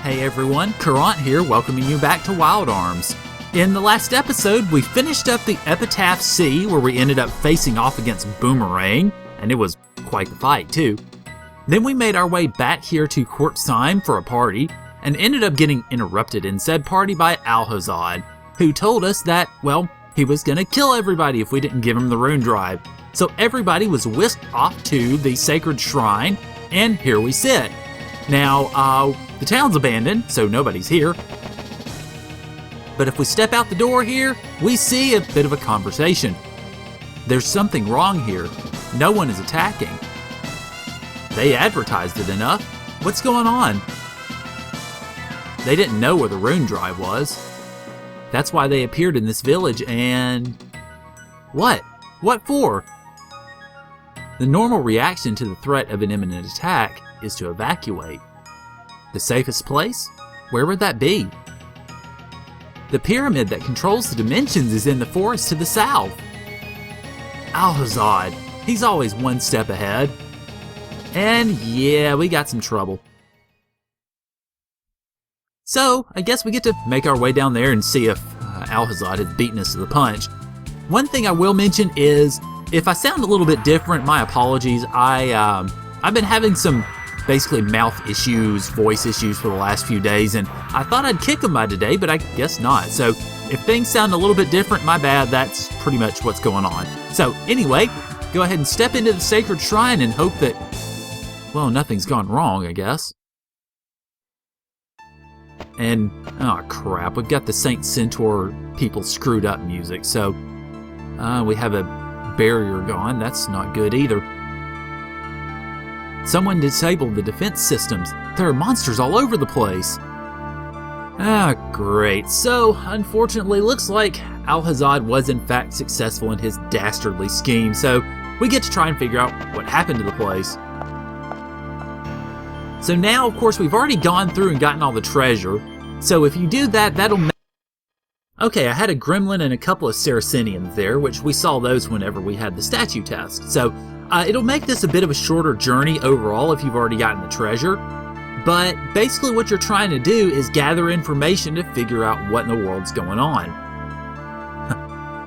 Hey everyone, Caront here, welcoming you back to Wild Arms. In the last episode, we finished up the Epitaph Sea, where we ended up facing off against Boomerang, and it was quite the fight too. Then we made our way back here to Court Seim for a party, and ended up getting interrupted in said party by Alhazad, who told us that, well, he was gonna kill everybody if we didn't give him the rune drive. So everybody was whisked off to the sacred shrine, and here we sit. Now, the town's abandoned, so nobody's here. But if we step out the door here, we see a bit of a conversation. There's something wrong here. No one is attacking. They advertised it enough. What's going on? They didn't know where the rune drive was. That's why they appeared in this village and... What? What for? The normal reaction to the threat of an imminent attack is to evacuate. The safest place? Where would that be? The pyramid that controls the dimensions is in the forest to the south. Alhazad, he's always one step ahead. And yeah, we got some trouble. So, I guess we get to make our way down there and see if Alhazad has beaten us to the punch. One thing I will mention is, if I sound a little bit different, my apologies. I've been having some basically mouth issues, voice issues for the last few days, and I thought I'd kick them by today, but I guess not. So if things sound a little bit different, my bad, that's pretty much what's going on. So anyway, go ahead and step into the sacred shrine and hope that, well, nothing's gone wrong, I guess. And, oh crap, we've got the Saint Centaur people screwed up music, so we have a barrier gone. That's not good either. Someone disabled the defense systems. There are monsters all over the place. Ah, great. So, unfortunately, looks like Alhazad was in fact successful in his dastardly scheme, so we get to try and figure out what happened to the place. So now, of course, we've already gone through and gotten all the treasure, so if you do that, that'll make... Okay, I had a gremlin and a couple of Saracenians there, which we saw those whenever we had the statue test. So, it'll make this a bit of a shorter journey overall if you've already gotten the treasure. But basically what you're trying to do is gather information to figure out what in the world's going on.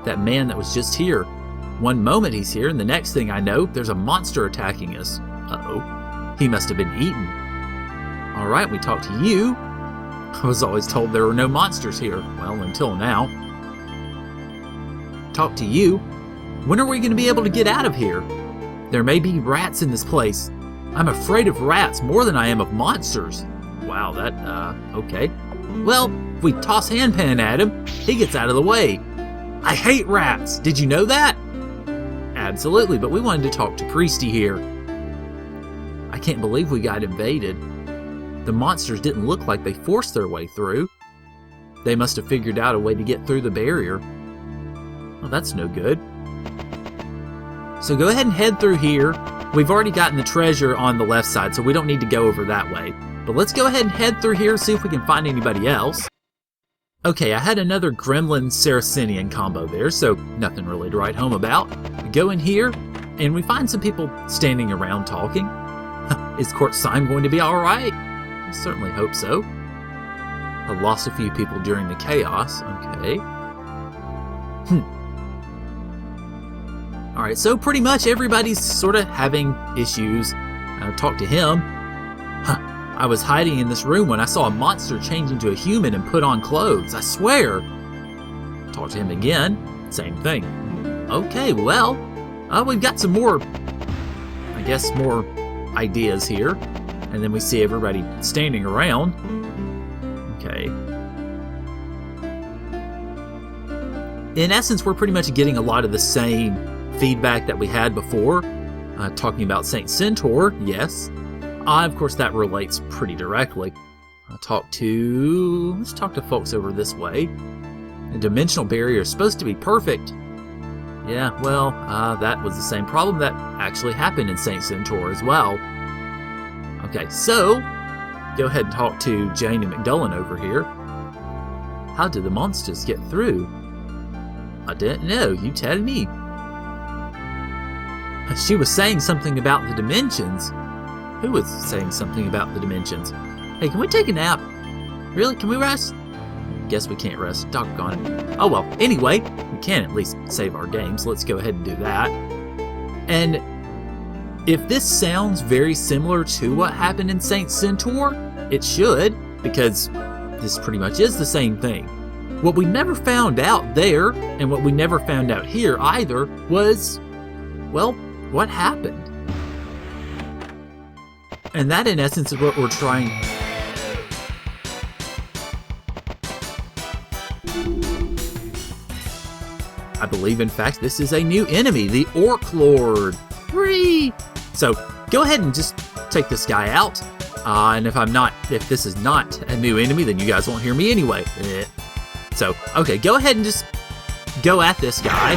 That man that was just here. One moment he's here, and the next thing I know, there's a monster attacking us. Uh-oh. He must have been eaten. Alright, we talked to you. I was always told there were no monsters here. Well, until now. Talk to you. When are we going to be able to get out of here? There may be rats in this place. I'm afraid of rats more than I am of monsters. Wow, okay. Well, if we toss handpan at him, he gets out of the way. I hate rats. Did you know that? Absolutely, but we wanted to talk to Priesty here. I can't believe we got invaded. The monsters didn't look like they forced their way through. They must have figured out a way to get through the barrier. Well, that's no good. So go ahead and head through here. We've already gotten the treasure on the left side, so we don't need to go over that way. But let's go ahead and head through here, see if we can find anybody else. Okay, I had another Gremlin Saracenian combo there, so nothing really to write home about. We go in here, and we find some people standing around talking. Is Court Seim going to be alright? I certainly hope so. I lost a few people during the chaos. Okay. Alright, so pretty much everybody's sort of having issues. I talked to him. I was hiding in this room when I saw a monster change into a human and put on clothes. I swear. Talked to him again. Same thing. Okay, well, we've got some more, I guess, more ideas here. And then we see everybody standing around. Okay. In essence, we're pretty much getting a lot of the same feedback that we had before. Talking about Saint Centaur, yes. Of course, that relates pretty directly. Let's talk to folks over this way. The dimensional barrier is supposed to be perfect. Yeah, well, that was the same problem that actually happened in Saint Centaur as well. Okay, so, go ahead and talk to Jane and McDullen over here. How did the monsters get through? I didn't know, you tell me. She was saying something about the dimensions. Who was saying something about the dimensions? Hey, can we take a nap? Really? Can we rest? Guess we can't rest. Doggone it. Oh well. Anyway, we can at least save our game, so let's go ahead and do that. And if this sounds very similar to what happened in Saint Centaur, it should, because this pretty much is the same thing. What we never found out there, and what we never found out here either, was, well, what happened? And that, in essence, is what we're trying. I believe, in fact, this is a new enemy, the Orc Lord. Free! So, go ahead and just take this guy out. And if this is not a new enemy, then you guys won't hear me anyway. So, okay, go ahead and just go at this guy.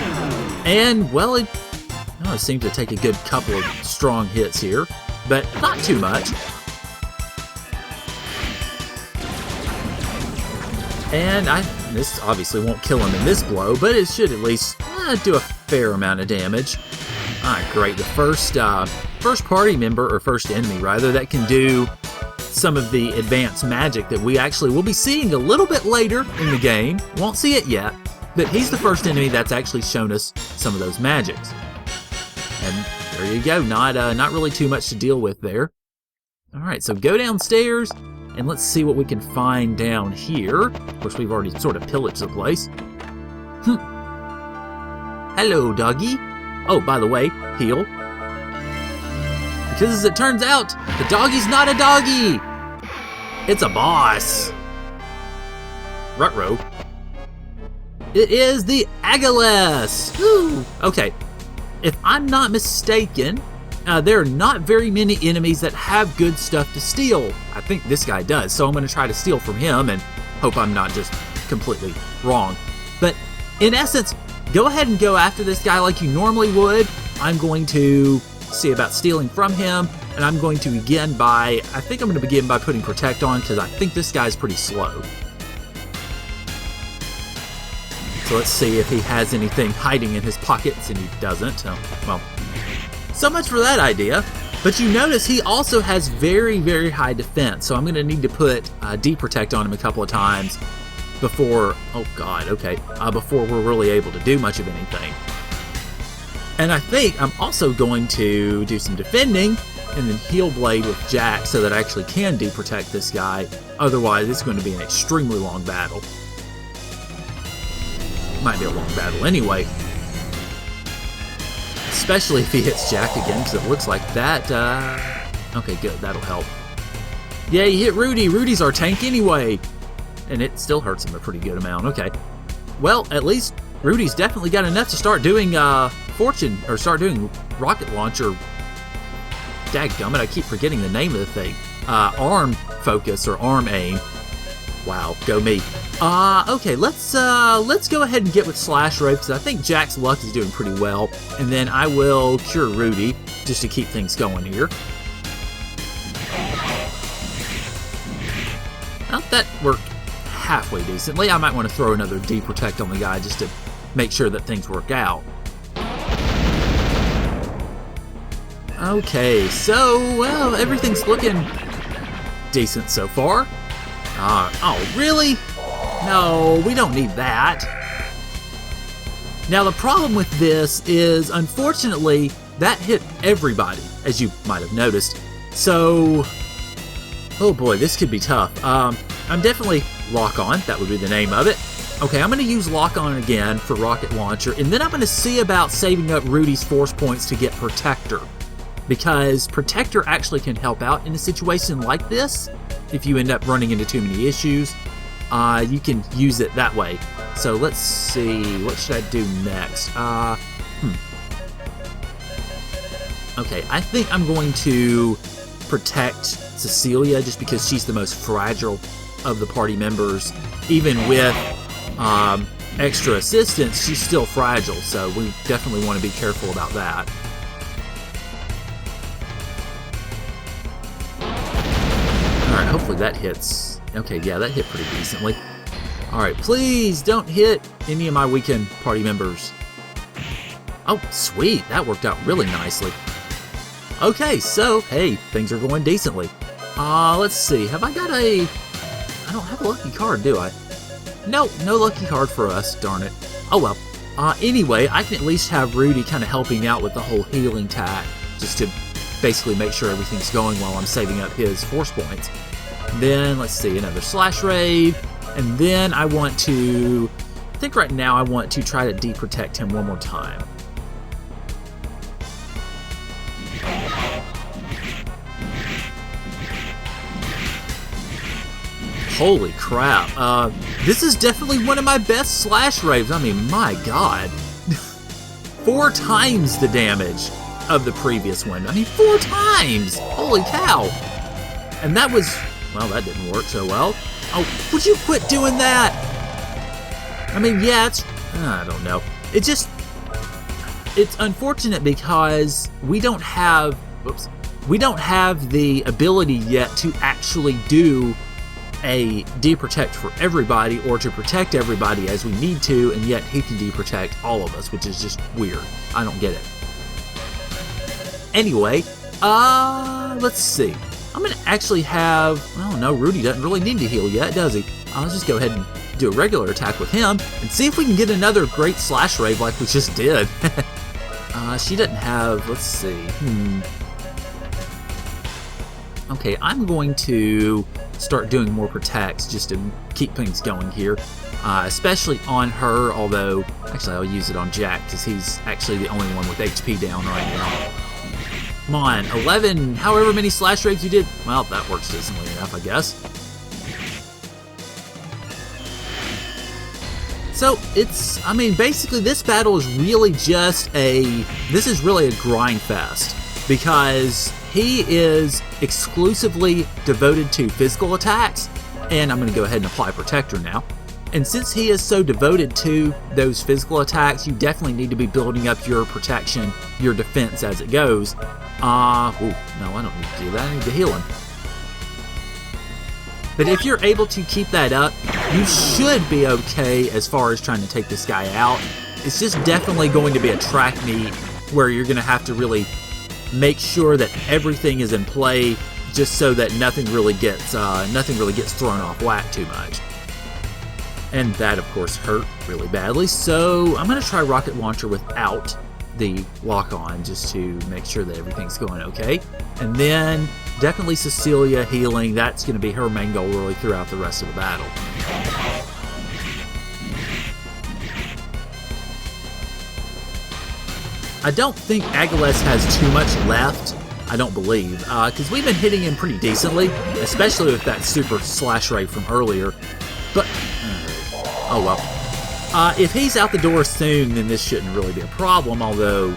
And, well, it seemed to take a good couple of strong hits here, but not too much. And this obviously won't kill him in this blow, but it should at least do a fair amount of damage. Alright, great. The first party member, or first enemy rather, that can do some of the advanced magic that we actually will be seeing a little bit later in the game. Won't see it yet, but he's the first enemy that's actually shown us some of those magics. And there you go. Not really too much to deal with there. Alright, so go downstairs, and let's see what we can find down here. Of course, we've already sort of pillaged the place. Hello, doggy. Oh, by the way, heal. Because as it turns out, the doggy's not a doggy! It's a boss! Ruh-roh. It is the Agilus! Woo! Okay, if I'm not mistaken, there are not very many enemies that have good stuff to steal. I think this guy does, so I'm going to try to steal from him and hope I'm not just completely wrong. But in essence, go ahead and go after this guy like you normally would. I'm going to see about stealing from him, and I'm going to begin by putting Protect on, because I think this guy's pretty slow. So let's see if he has anything hiding in his pockets, and he doesn't. Oh, well, so much for that idea. But you notice he also has very, very high defense, so I'm going to need to put D-Protect on him a couple of times before, before we're really able to do much of anything. And I think I'm also going to do some defending and then Heal Blade with Jack so that I actually can D-Protect this guy. Otherwise, it's going to be an extremely long battle. Might be a long battle anyway. Especially if he hits Jack again, because it looks like that. Okay, good. That'll help. Yeah, he hit Rudy. Rudy's our tank anyway. And it still hurts him a pretty good amount. Okay. Well, at least Rudy's definitely got enough to start doing start doing rocket launcher. Dadgummit, I keep forgetting the name of the thing. Arm focus or arm aim. Wow, go me. Okay, let's go ahead and get with Slash Ray, because I think Jack's luck is doing pretty well. And then I will cure Rudy, just to keep things going here. Well, that worked halfway decently. I might want to throw another D-Protect on the guy just to make sure that things work out. Okay, so, well, everything's looking decent so far. Oh, really? No, we don't need that. Now, the problem with this is, unfortunately, that hit everybody, as you might have noticed. So, oh boy, this could be tough. I'm definitely Lock On, that would be the name of it. Okay, I'm going to use Lock On again for Rocket Launcher, and then I'm going to see about saving up Rudy's Force Points to get Protector. Because Protector actually can help out in a situation like this. If you end up running into too many issues, you can use it that way. So let's see, what should I do next? Okay, I think I'm going to protect Cecilia just because she's the most fragile of the party members. Even with extra assistance, she's still fragile, so we definitely want to be careful about that. Alright, hopefully that hits. Okay, yeah, that hit pretty decently. Alright, please don't hit any of my weekend party members. Oh, sweet. That worked out really nicely. Okay, so, hey, things are going decently. Let's see. Have I got a... I don't have a lucky card, do I? No, no lucky card for us, darn it. Oh well. Anyway, I can at least have Rudy kind of helping out with the whole healing tack, just to basically make sure everything's going while I'm saving up his force points. Then, let's see, another Slash Rave, and then I think right now I want to try to deprotect him one more time. Holy crap, this is definitely one of my best Slash Raves. I mean, my god. 4 times the damage of the previous one. I mean, 4 times! Holy cow! And that was, well, that didn't work so well. Oh, would you quit doing that? I mean, yeah, I don't know. It's unfortunate because we don't have the ability yet to actually do a deprotect for everybody or to protect everybody as we need to, and yet he can deprotect all of us, which is just weird. I don't get it. Anyway, let's see. I'm gonna actually have, oh no, Rudy doesn't really need to heal yet, does he? I'll just go ahead and do a regular attack with him and see if we can get another great Slash Rave like we just did. She doesn't have, let's see, Okay, I'm going to start doing more protects just to keep things going here, especially on her, although actually I'll use it on Jack because he's actually the only one with HP down right now. Come on, 11, however many Slash Raves you did, well, that works decently enough, I guess. So I mean, basically this battle is really just this is really a grind fest, because he is exclusively devoted to physical attacks, and I'm going to go ahead and apply Protector now. And since he is so devoted to those physical attacks, you definitely need to be building up your protection, your defense as it goes. No, I don't need to do that. I need to heal him. But if you're able to keep that up, you should be okay as far as trying to take this guy out. It's just definitely going to be a track meet where you're going to have to really make sure that everything is in play, just so that nothing really gets thrown off whack too much. And that, of course, hurt really badly. So I'm going to try Rocket Launcher without the lock-on, just to make sure that everything's going okay. And then definitely Cecilia healing. That's going to be her main goal really throughout the rest of the battle. I don't think Agaless has too much left, I don't believe, because we've been hitting him pretty decently, especially with that super Slash Ray from earlier. But, oh well. If he's out the door soon, then this shouldn't really be a problem, although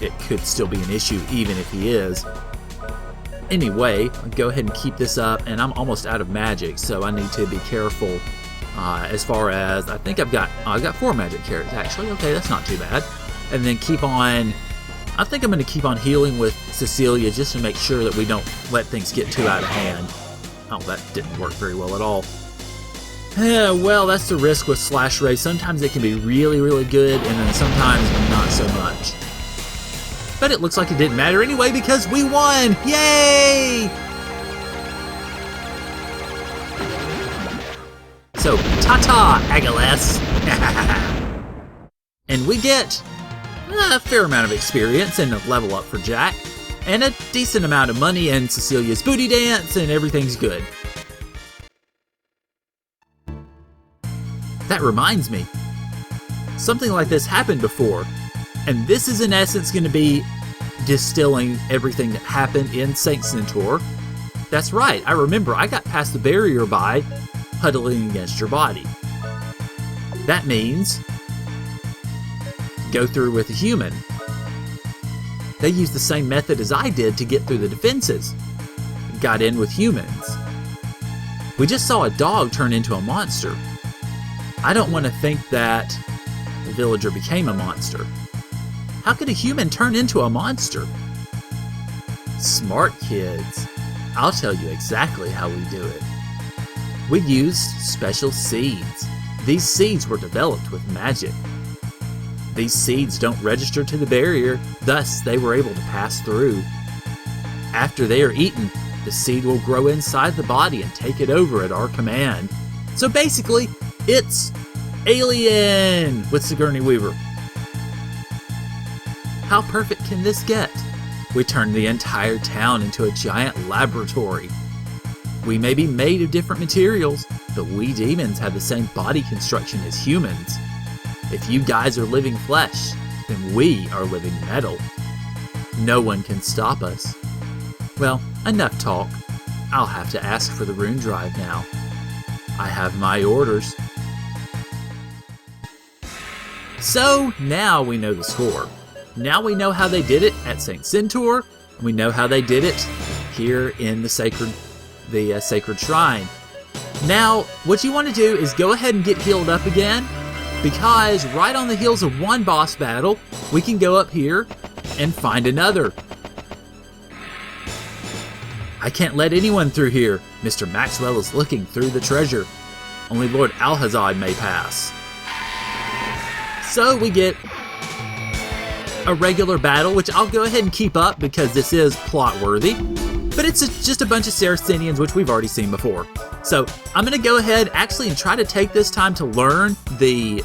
it could still be an issue even if he is. Anyway, I'll go ahead and keep this up, and I'm almost out of magic, so I need to be careful as far as, I think I've got 4 magic carrots actually. Okay, that's not too bad. And then keep on, I think I'm going to keep on healing with Cecilia just to make sure that we don't let things get too out of hand. Oh, that didn't work very well at all. Yeah, well, that's the risk with Slash Ray. Sometimes it can be really, really good, and then sometimes not so much. But it looks like it didn't matter anyway because we won! Yay! So, ta-ta, Agaless! And we get a fair amount of experience and a level up for Jack, and a decent amount of money and Cecilia's booty dance, and everything's good. That reminds me, something like this happened before, and this is in essence going to be distilling everything that happened in Saint Centaur. That's right, I remember I got past the barrier by huddling against your body. That means go through with a human. They used the same method as I did to get through the defenses. Got in with humans. We just saw a dog turn into a monster. I don't want to think that the villager became a monster. How could a human turn into a monster? Smart kids. I'll tell you exactly how we do it. We used special seeds. These seeds were developed with magic. These seeds don't register to the barrier, thus they were able to pass through. After they are eaten, the seed will grow inside the body and take it over at our command. So basically, it's Alien with Sigourney Weaver. How perfect can this get? We turn the entire town into a giant laboratory. We may be made of different materials, but we demons have the same body construction as humans. If you guys are living flesh, then we are living metal. No one can stop us. Well, enough talk. I'll have to ask for the rune drive now. I have my orders. So now we know the score. Now we know how they did it at St. Centaur, and we know how they did it here in the sacred shrine. Now, what you want to do is go ahead and get healed up again, because right on the heels of one boss battle, we can go up here and find another. I can't let anyone through here. Mr. Maxwell is looking through the treasure. Only Lord Alhazad may pass. So we get a regular battle, which I'll go ahead and keep up because this is plot worthy. But it's just a bunch of Saracenians, which we've already seen before. So I'm going to go ahead actually and try to take this time to learn the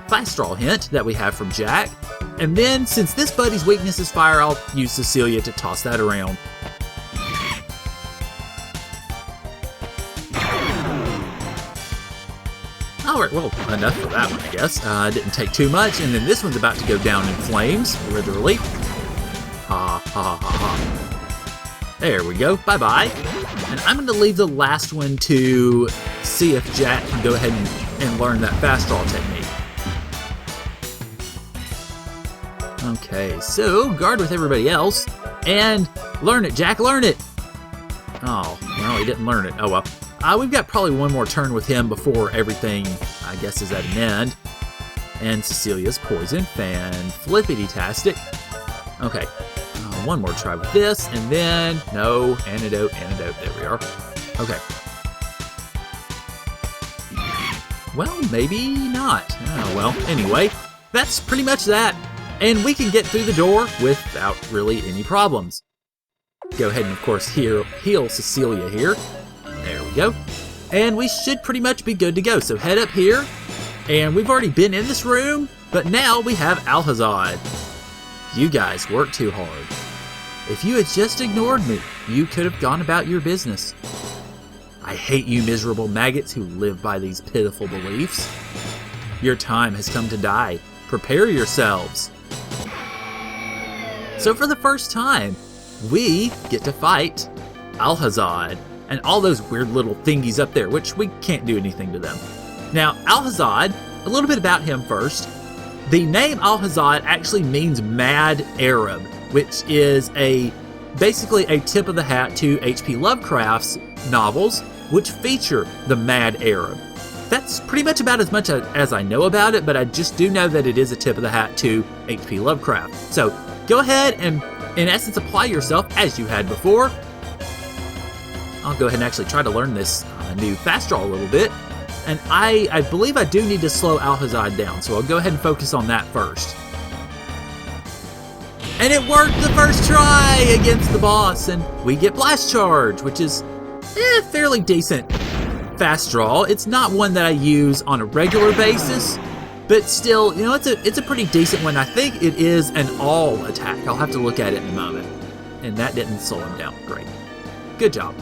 fast draw hint that we have from Jack. And then, since this buddy's weakness is fire, I'll use Cecilia to toss that around. Alright, well, enough for that one, I guess. Didn't take too much, and then this one's about to go down in flames, literally. Ha ha ha ha. There we go, bye-bye. And I'm going to leave the last one to see if Jack can go ahead and learn that fast draw technique. Okay, so guard with everybody else, and learn it, Jack, learn it! Oh, well, he didn't learn it. Oh well. We've got probably one more turn with him before everything, I guess, is at an end. And Cecilia's poison, fan-flippity-tastic. Okay, one more try with this, and then, no, antidote, there we are. Okay. Well, maybe not. Oh, well, anyway, that's pretty much that. And we can get through the door without really any problems. Go ahead and, of course, heal Cecilia here. There we go. And we should pretty much be good to go. So head up here. And we've already been in this room, but now we have Alhazad. You guys work too hard. If you had just ignored me, you could have gone about your business. I hate you miserable maggots who live by these pitiful beliefs. Your time has come to die. Prepare yourselves. So for the first time, we get to fight Alhazad and all those weird little thingies up there, which we can't do anything to them. Now, Alhazad, a little bit about him first. The name Alhazad actually means Mad Arab, which is basically a tip of the hat to H.P. Lovecraft's novels, which feature the Mad Arab. That's pretty much about as much as I know about it, but I just do know that it is a tip of the hat to H.P. Lovecraft. So go ahead and, in essence, apply yourself as you had before. I'll go ahead and actually try to learn this new fast draw a little bit. And I believe I do need to slow Alhazad down, so I'll go ahead and focus on that first. And it worked the first try against the boss, and we get Blast Charge, which is fairly decent fast draw. It's not one that I use on a regular basis, but still, you know, it's a pretty decent one. I think it is an all attack. I'll have to look at it in a moment. And that didn't slow him down. Great. Good job.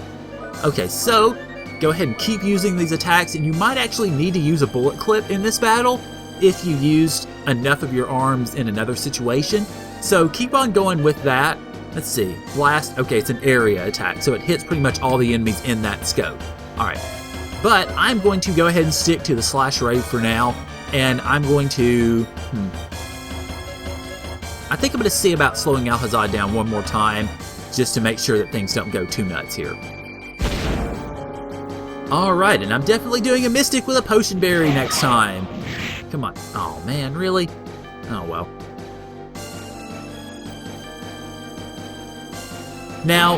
Okay, so go ahead and keep using these attacks, and you might actually need to use a bullet clip in this battle if you used enough of your arms in another situation. So keep on going with that. Let's see. Blast. Okay, it's an area attack, so it hits pretty much all the enemies in that scope. Alright. But I'm going to go ahead and stick to the Slash Ray for now, and I'm going to... I think I'm going to see about slowing Alhazad down one more time, just to make sure that things don't go too nuts here. Alright, and I'm definitely doing a Mystic with a Potion Berry next time. Come on. Oh man, really? Oh well. Now,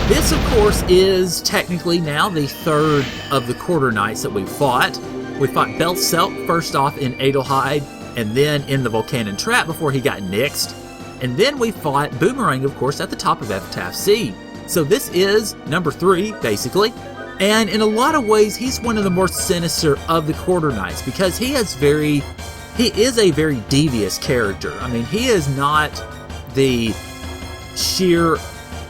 this of course is technically now the third of the Quarter Knights that we fought. We fought Belselt first off in Adelheid, and then in the Volcanon Trap before he got nixed. And then we fought Boomerang, of course, at the top of Epitaph C. So this is number 3, basically. And in a lot of ways, he's one of the more sinister of the Quarter Knights because he is a very devious character. I mean, he is not the sheer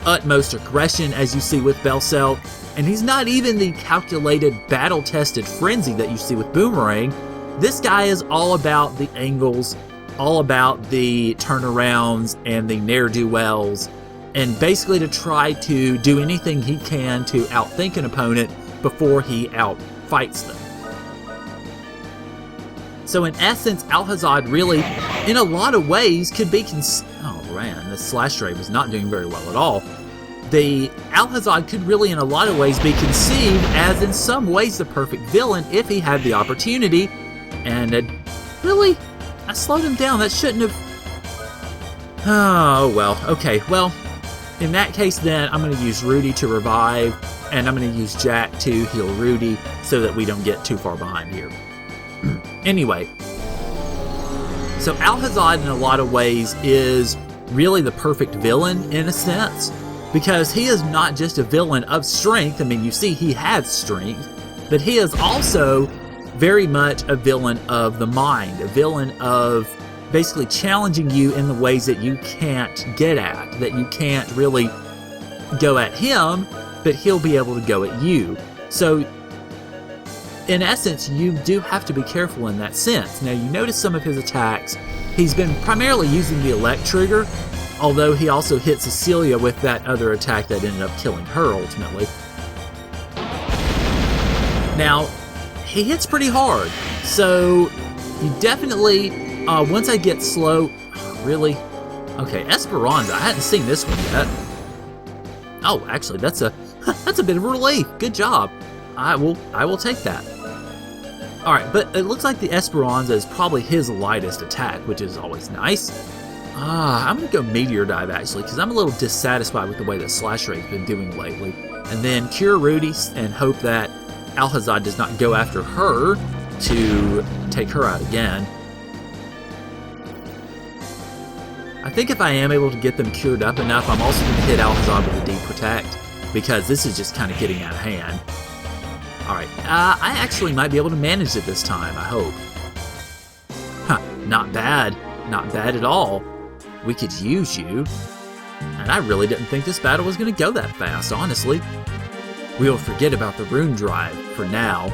utmost aggression as you see with Belselk, and he's not even the calculated, battle-tested frenzy that you see with Boomerang. This guy is all about the angles, all about the turnarounds and the ne'er-do-wells, and basically to try to do anything he can to outthink an opponent before he outfights them. So in essence, Alhazad really, in a lot of ways, could be oh man, this slash ray was not doing very well at all. The Alhazad could really, in a lot of ways, be conceived as, in some ways, the perfect villain if he had the opportunity. And really, I slowed him down. That shouldn't have... Oh, well. Okay, well, in that case, then, I'm going to use Rudy to revive, and I'm going to use Jack to heal Rudy so that we don't get too far behind here. Anyway, so Alhazad, in a lot of ways, is really the perfect villain, in a sense, because he is not just a villain of strength. I mean, you see he has strength, but he is also very much a villain of the mind, a villain of basically challenging you in the ways that you can't get at, that you can't really go at him, but he'll be able to go at you. So, in essence, you do have to be careful in that sense. Now, you notice some of his attacks, he's been primarily using the elect trigger, although he also hit Cecilia with that other attack that ended up killing her ultimately. Now, he hits pretty hard, so you definitely, once I get slow, really? Okay, Esperanza, I hadn't seen this one yet. Oh, actually, that's a bit of a relief. Good job. I will take that. Alright, but it looks like the Esperanza is probably his lightest attack, which is always nice. I'm going to go Meteor Dive, actually, because I'm a little dissatisfied with the way that Slash Ray's been doing lately. And then Cure Rudy and hope that Alhazad does not go after her to take her out again. I think if I am able to get them cured up enough, I'm also going to hit Alhazad with a D-Protect, because this is just kind of getting out of hand. Alright, I actually might be able to manage it this time, I hope. Huh, not bad. Not bad at all. We could use you. And I really didn't think this battle was going to go that fast, honestly. We'll forget about the rune drive for now.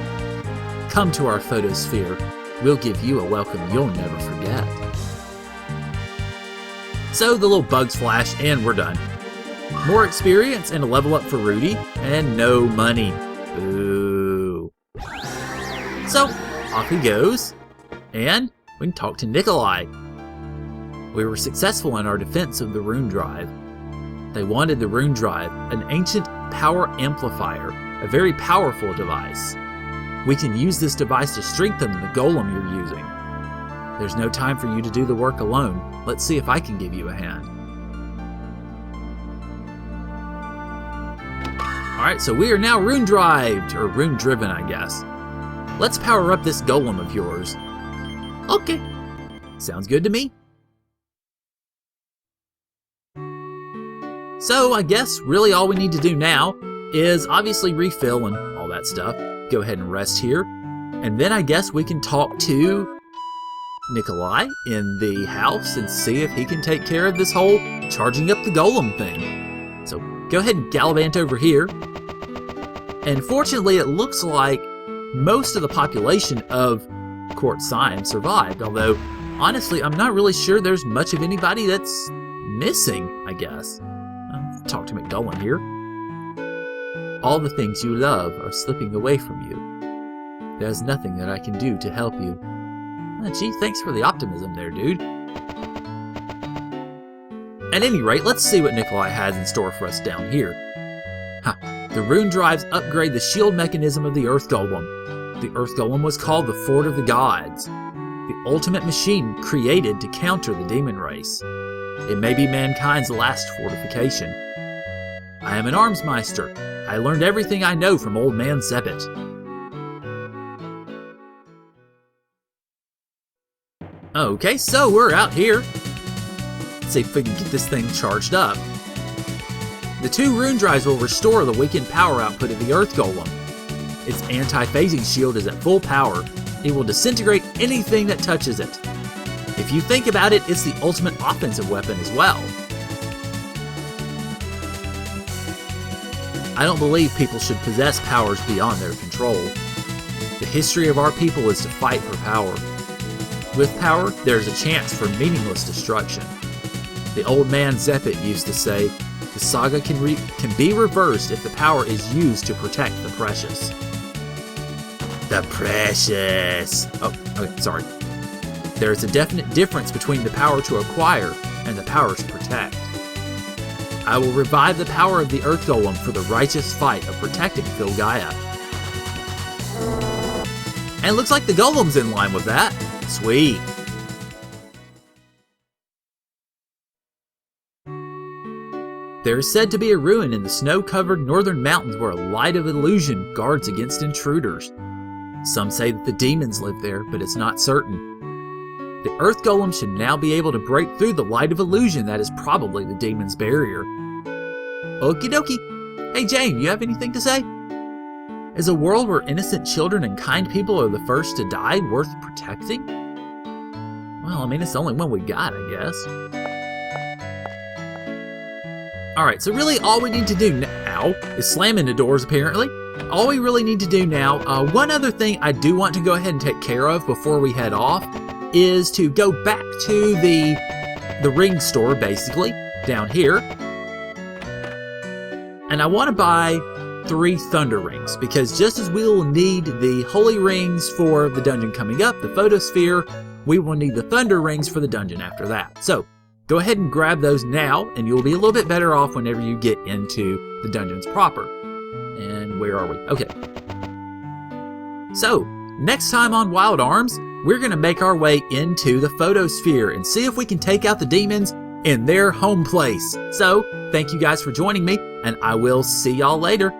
Come to our photosphere. We'll give you a welcome you'll never forget. So the little bugs flash and we're done. More experience and a level up for Rudy, and no money. Boo. So, off he goes, and we can talk to Nikolai. We were successful in our defense of the rune drive. They wanted the rune drive, an ancient power amplifier, a very powerful device. We can use this device to strengthen the golem you're using. There's no time for you to do the work alone. Let's see if I can give you a hand. Alright, so we are now rune-drived, or rune-driven, I guess. Let's power up this golem of yours. Okay, sounds good to me. So I guess really all we need to do now is obviously refill and all that stuff. Go ahead and rest here. And then I guess we can talk to Nikolai in the house and see if he can take care of this whole charging up the golem thing. So go ahead and gallivant over here. And fortunately, it looks like most of the population of Court Seim survived, although honestly, I'm not really sure there's much of anybody that's missing, I guess. I'll talk to McDullen here. All the things you love are slipping away from you. There's nothing that I can do to help you. Gee, thanks for the optimism there, dude. At any rate, let's see what Nikolai has in store for us down here. The rune drives upgrade the shield mechanism of the Earth Golem. The Earth Golem was called the Fort of the Gods, the ultimate machine created to counter the demon race. It may be mankind's last fortification. I am an Armsmeister. I learned everything I know from Old Man Zebit. Okay, so we're out here. Let's see if we can get this thing charged up. The 2 rune drives will restore the weakened power output of the Earth Golem. Its anti-phasing shield is at full power. It will disintegrate anything that touches it. If you think about it, it's the ultimate offensive weapon as well. I don't believe people should possess powers beyond their control. The history of our people is to fight for power. With power, there's a chance for meaningless destruction. The old man Zeppet used to say, the saga can be reversed if the power is used to protect the precious. The precious! Oh, okay, sorry. There is a definite difference between the power to acquire and the power to protect. I will revive the power of the Earth Golem for the righteous fight of protecting Filgaia. And it looks like the Golem's in line with that. Sweet. There is said to be a ruin in the snow-covered northern mountains where a light of illusion guards against intruders. Some say that the demons live there, but it's not certain. The Earth Golem should now be able to break through the light of illusion that is probably the demon's barrier. Okie dokie. Hey Jane, you have anything to say? Is a world where innocent children and kind people are the first to die worth protecting? Well, I mean, it's the only one we got, I guess. Alright, so really all we need to do now is slam into doors, apparently. All we really need to do now, one other thing I do want to go ahead and take care of before we head off, is to go back to the ring store, basically, down here. And I want to buy 3 thunder rings, because just as we will need the holy rings for the dungeon coming up, the photosphere, we will need the thunder rings for the dungeon after that. So, go ahead and grab those now, and you'll be a little bit better off whenever you get into the dungeons proper. And where are we? Okay. So, next time on Wild Arms, we're going to make our way into the photosphere and see if we can take out the demons in their home place. So, thank you guys for joining me, and I will see y'all later.